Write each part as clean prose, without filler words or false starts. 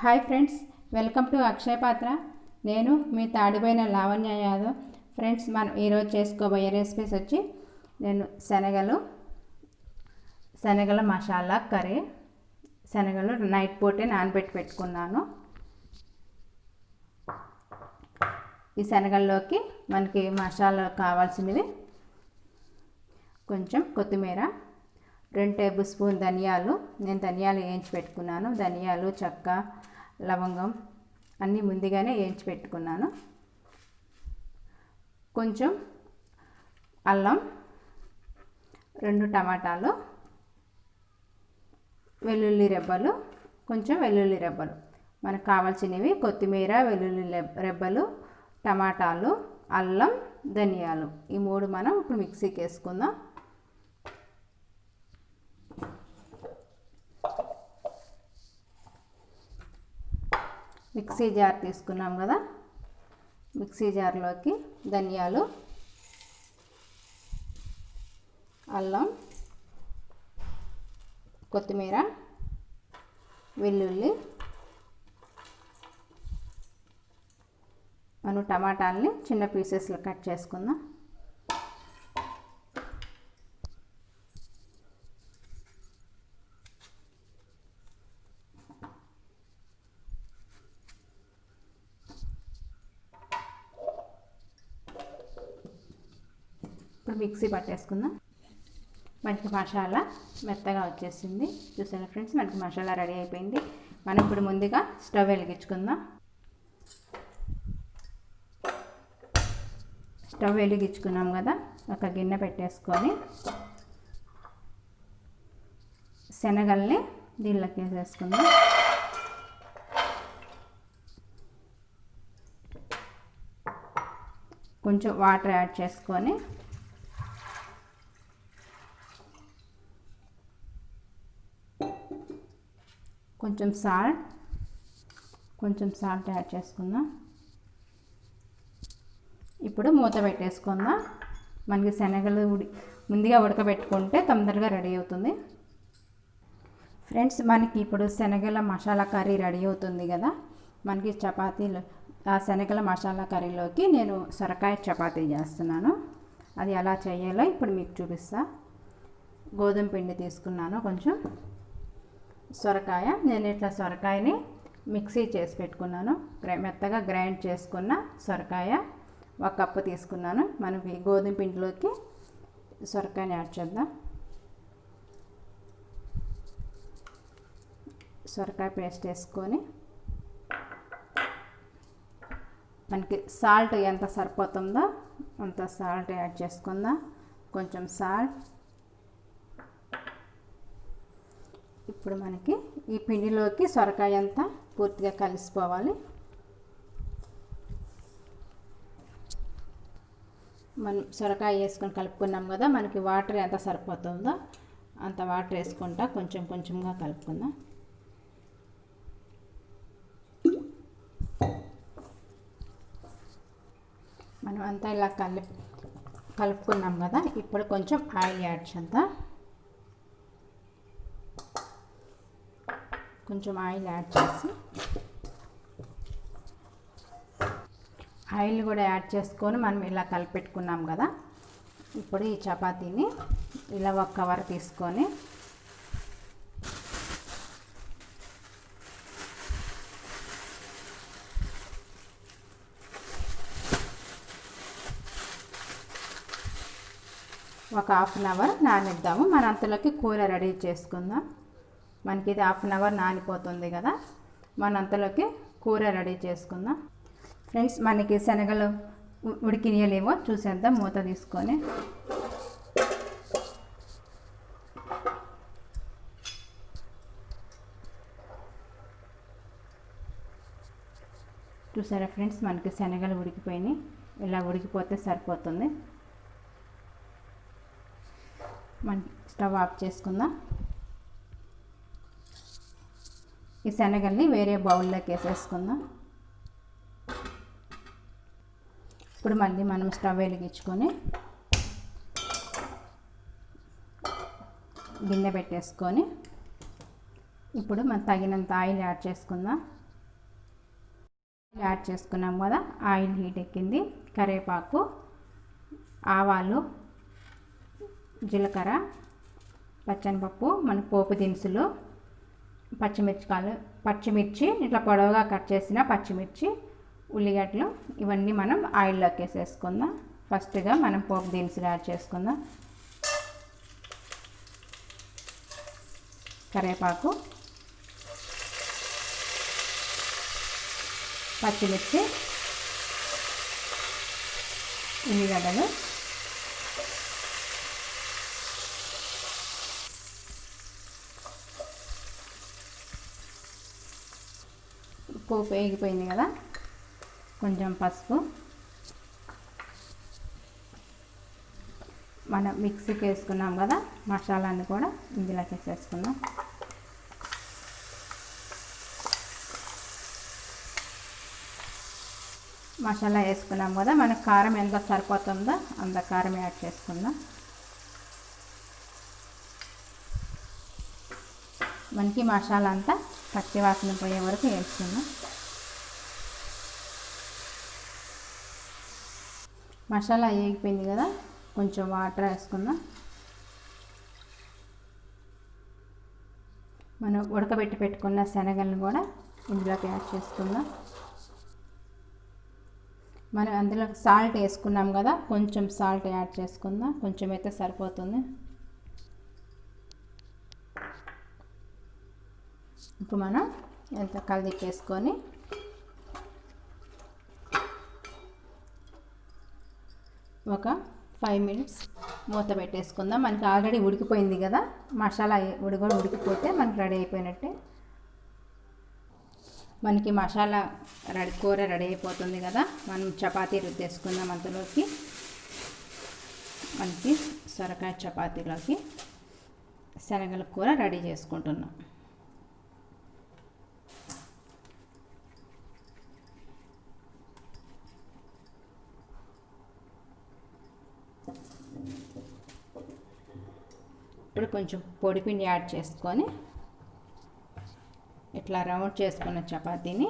Hi friends, welcome to అక్షయ పాత్ర. నేను మీ తాడిపోయిన Lavanya Yadav. Friends, మనం ఈరోజు చేసుకోబోయే రెసిపీస్ వచ్చి నేను శనగల మసాలా కర్రీ. శనగలు నైట్ పూటే నానబెట్టి పెట్టుకున్నాను. ఈ శనగల్లోకి మనకి మసాలా కావాల్సినవి కొంచెం కొత్తిమీర, 2 టేబుల్ స్పూన్ ధనియాలు. నేను ధనియాలు వేయించి పెట్టుకున్నాను. ధనియాలు, చెక్క, లవంగం అన్నీ ముందుగానే వేయించి పెట్టుకున్నాను. కొంచెం అల్లం, 2 టమాటాలు, వెల్లుల్లి రెబ్బలు, కొంచెం వెల్లుల్లి రెబ్బలు. మనకు కావాల్సినవి కొత్తిమీర, వెల్లుల్లి రెబ్బలు, టమాటాలు, అల్లం, ధనియాలు. ఈ 3 మనం ఇప్పుడు మిక్సీకి వేసుకుందాం. మిక్సీ జార్ తీసుకున్నాం కదా, మిక్సీ జార్లోకి ధనియాలు, అల్లం, కొత్తిమీర, వెల్లుల్లి, మనం టమాటాలని చిన్న పీసెస్లో కట్ చేసుకుందాం. ఇప్పుడు మిక్సీ పట్టేసుకుందాం. మనకి మసాలా మెత్తగా వచ్చేసింది. చూసారా ఫ్రెండ్స్, మనకి మసాలా రెడీ అయిపోయింది. మనం ఇప్పుడు ముందుగా స్టవ్ వెలిగించుకుందాం. స్టవ్ వెలిగించుకున్నాం కదా, ఒక గిన్నె పెట్టేసుకొని శనగల్ని దీనిలోకి వేసేసుకుందాం. కొంచెం వాటర్ యాడ్ చేసుకొని కొంచెం సాల్ట్ యాడ్ చేసుకుందాం. ఇప్పుడు మూత పెట్టేసుకుందాం. మనకి శనగలు ముందుగా ఉడకబెట్టుకుంటే తొందరగా రెడీ అవుతుంది. ఫ్రెండ్స్, మనకి ఇప్పుడు శనగల మసాలా కర్రీ రెడీ అవుతుంది కదా. మనకి చపాతీలు, ఆ శనగల మసాలా కర్రీలోకి నేను సొరకాయ చపాతీ చేస్తున్నాను. అది ఎలా చేయాలో ఇప్పుడు మీకు చూపిస్తా. గోధుమ పిండి తీసుకున్నాను, కొంచెం సొరకాయ. నేను ఇట్లా సొరకాయని మిక్సీ చేసి పెట్టుకున్నాను. మెత్తగా గ్రైండ్ చేసుకున్న సొరకాయ 1 కప్పు తీసుకున్నాను. మనకి గోధుమ పిండిలోకి సొరకాయని యాడ్ చేద్దాం. సొరకాయ పేస్ట్ వేసుకొని మనకి సాల్ట్ ఎంత సరిపోతుందో అంత సాల్ట్ యాడ్ చేసుకుందాం. కొంచెం సాల్ట్. ఇప్పుడు మనకి ఈ పిండిలోకి సొరకాయ అంతా పూర్తిగా కలిసిపోవాలి. మనం సొరకాయ వేసుకొని కలుపుకున్నాం కదా, మనకి వాటర్ ఎంత సరిపోతుందో అంత వాటర్ వేసుకుంటా కొంచెం కొంచెంగా కలుపుకుందాం. మనం అంతా ఇలా కలుపుకున్నాం కదా, ఇప్పుడు కొంచెం ఆయిల్ యాడ్ చేద్దాం. కొంచెం ఆయిల్ యాడ్ చేసి ఆయిల్ కూడా యాడ్ చేసుకొని మనం ఇలా కలిపెట్టుకున్నాం కదా. ఇప్పుడు ఈ చపాతీని ఇలా 1 కవర్ తీసుకొని ఒక 1/2 అవర్ నానిద్దాము. మన అంతలోకి కూర రెడీ చేసుకుందాం. మనకి ఇది 1/2 అవర్ నానిపోతుంది కదా, మన అంతలోకి కూర రెడీ చేసుకుందాం. ఫ్రెండ్స్, మనకి శనగలు ఉడికినలేమో చూసేద్దాం. మూత తీసుకొని చూసారా ఫ్రెండ్స్, మనకి శనగలు ఉడికిపోయినాయి. ఇలా ఉడికిపోతే సరిపోతుంది. మన స్టవ్ ఆఫ్ చేసుకుందాం. ఈ శనగల్ని వేరే బౌల్లోకి వేసేసుకుందాం. ఇప్పుడు మళ్ళీ మనం స్టవ్ వెలిగించుకొని గిన్నె పెట్టేసుకొని ఇప్పుడు మనం తగినంత ఆయిల్ యాడ్ చేసుకుందాం. యాడ్ చేసుకున్నాం కదా, ఆయిల్ హీట్ ఎక్కింది. కరివేపాకు, ఆవాలు, జీలకర్ర, పచ్చనిపప్పు, మన పోపు దినుసులు, పచ్చిమిర్చి ఇట్లా పొడవుగా కట్ చేసిన పచ్చిమిర్చి, ఉల్లిగడ్డలు, ఇవన్నీ మనం ఆయిల్లోకి వేసేసుకుందాం. ఫస్ట్గా మనం పోపు దినుసులు యాడ్ చేసుకుందాం. కరివేపాకు, పచ్చిమిర్చి, ఉల్లిగడ్డలు, పోపు వేగిపోయింది కదా, కొంచెం పసుపు, మనం మిక్సీకి వేసుకున్నాం కదా మసాలాన్ని కూడా ఇందులోకి వేసేసుకుందాం. మసాలా వేసుకున్నాం కదా, మనకు కారం ఎంత సరిపోతుందో అంత కారం యాడ్ చేసుకుందాం. మనకి మసాలా అంతా పచ్చివాసన పోయే వరకు వేసుకుందాం. మసాలా వేగిపోయింది కదా, కొంచెం వాటర్ వేసుకుందాం. మనం ఉడకబెట్టి పెట్టుకున్న శనగలను కూడా ఇందులోకి యాడ్ చేసుకుందాం. మనం అందులో సాల్ట్ వేసుకున్నాం కదా, కొంచెం సాల్ట్ యాడ్ చేసుకుందాం. కొంచెం అయితే సరిపోతుంది. ఇప్పుడు మనం ఎంత కలిదిప్పేసుకొని ఒక 5 మినిట్స్ మూత పెట్టేసుకుందాం. మనకి ఆల్రెడీ ఉడికిపోయింది కదా, మసాలా కూడా ఉడికిపోతే మనకి రెడీ అయిపోయినట్టే. మనకి మసాలా కూర రెడీ అయిపోతుంది కదా, మనం చపాతీ రుద్దేసుకుందాం. అంతలోకి మనకి సొరకాయ చపాతీలోకి శనగల కూర రెడీ చేసుకుంటున్నాం. ఇప్పుడు కొంచెం పొడిపిండి యాడ్ చేసుకొని ఇట్లా రౌండ్ చేసుకున్న చపాతీని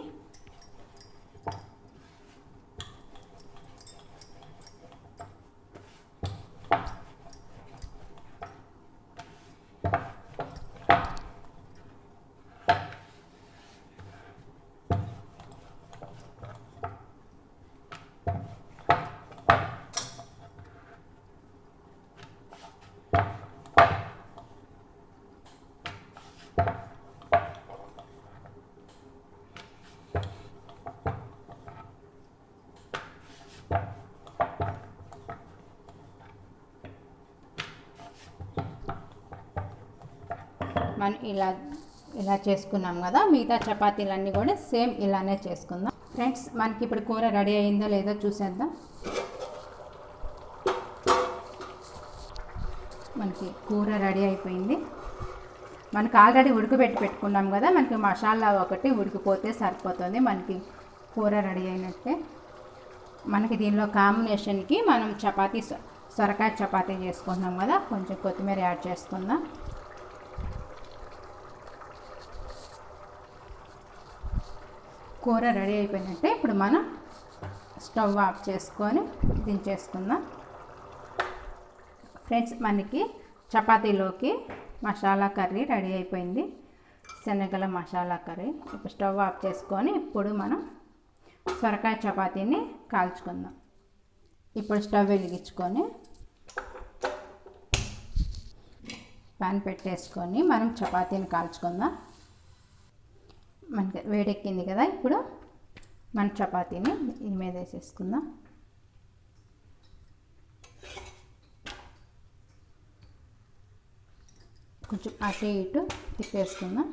మనం ఇలా చేసుకున్నాం కదా, మిగతా చపాతీలన్నీ కూడా సేమ్ ఇలానే చేసుకుందాం. ఫ్రెండ్స్, మనకి ఇప్పుడు కూర రెడీ అయిందో లేదో చూసేద్దాం. మనకి కూర రెడీ అయిపోయింది. మనకి ఆల్రెడీ ఉడకబెట్టి పెట్టుకున్నాం కదా, మనకి మసాలా ఒకటి ఉడికిపోతే సరిపోతుంది. మనకి కూర రెడీ అయినట్టే. మనకి దీనిలో కాంబినేషన్కి మనం సొరకాయ చపాతీ చేసుకుంటున్నాం కదా, కొంచెం కొత్తిమీర యాడ్ చేసుకుందాం. కూర రెడీ అయిపోయినట్టే. ఇప్పుడు మనం స్టవ్ ఆఫ్ చేసుకొని దించేసుకుందాం. ఫ్రెండ్స్, మనకి చపాతీలోకి మసాలా కర్రీ రెడీ అయిపోయింది. శనగల మసాలా కర్రీ. ఇప్పుడు స్టవ్ ఆఫ్ చేసుకొని ఇప్పుడు మనం సొరకాయ చపాతీని కాల్చుకుందాం. ఇప్పుడు స్టవ్ వెలిగించుకొని పాన్ పెట్టేసుకొని మనం చపాతీని కాల్చుకుందాం. మనకి వేడెక్కింది కదా, ఇప్పుడు మన చపాతీని దీని మీద వేసేసుకుందాం. కొంచెం అటు ఇటు తిప్పేసుకుందాం.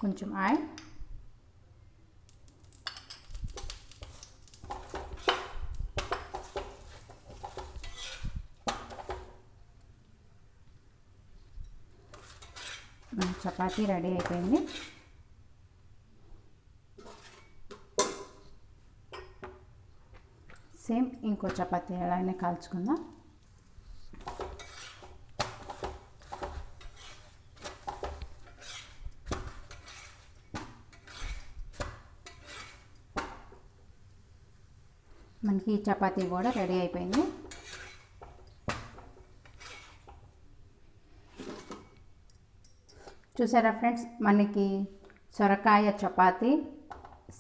కొంచెం ఆయిల్, మన చపాతీ రెడీ అయిపోయింది. సేమ్ ఇంకో చపాతీ అలానే కాల్చుకుందాం. మనకి చపాతీ కూడా రెడీ అయిపోయింది. చూసారా ఫ్రెండ్స్, మనకి సొరకాయ చపాతీ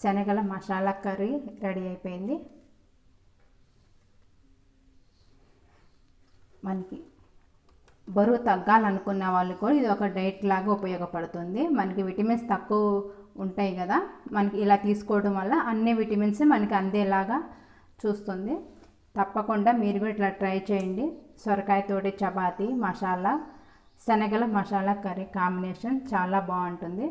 శనగల మసాలా కర్రీ రెడీ అయిపోయింది. మనకి బరువు తగ్గాలనుకున్న వాళ్ళు కూడా ఇది ఒక డైట్ లాగా ఉపయోగపడుతుంది. మనకి విటమిన్స్ తక్కువ ఉంటాయి కదా, మనకి ఇలా తీసుకోవడం వల్ల అన్ని విటమిన్స్ మనకి అందేలాగా చూస్తుంది. తప్పకుండా మీరు కూడా ఇట్లా ట్రై చేయండి. సొరకాయతోటి చపాతీ మసాలా శనగల మసాలా కర్రీ కాంబినేషన్ చాలా బాగుంటుంది.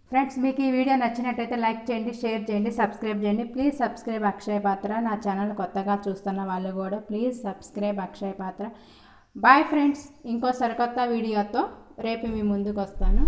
ఫ్రెండ్స్, మీకు ఈ వీడియో నచ్చినట్టయితే లైక్ చేయండి, షేర్ చేయండి, సబ్స్క్రైబ్ చేయండి. ప్లీజ్ సబ్స్క్రైబ్ అక్షయ పాత్ర. నా ఛానల్ కొత్తగా చూస్తున్న వాళ్ళు కూడా ప్లీజ్ సబ్స్క్రైబ్ అక్షయ పాత్ర. బాయ్ ఫ్రెండ్స్, ఇంకో సరికొత్త వీడియోతో రేపు మీ ముందుకు వస్తాను.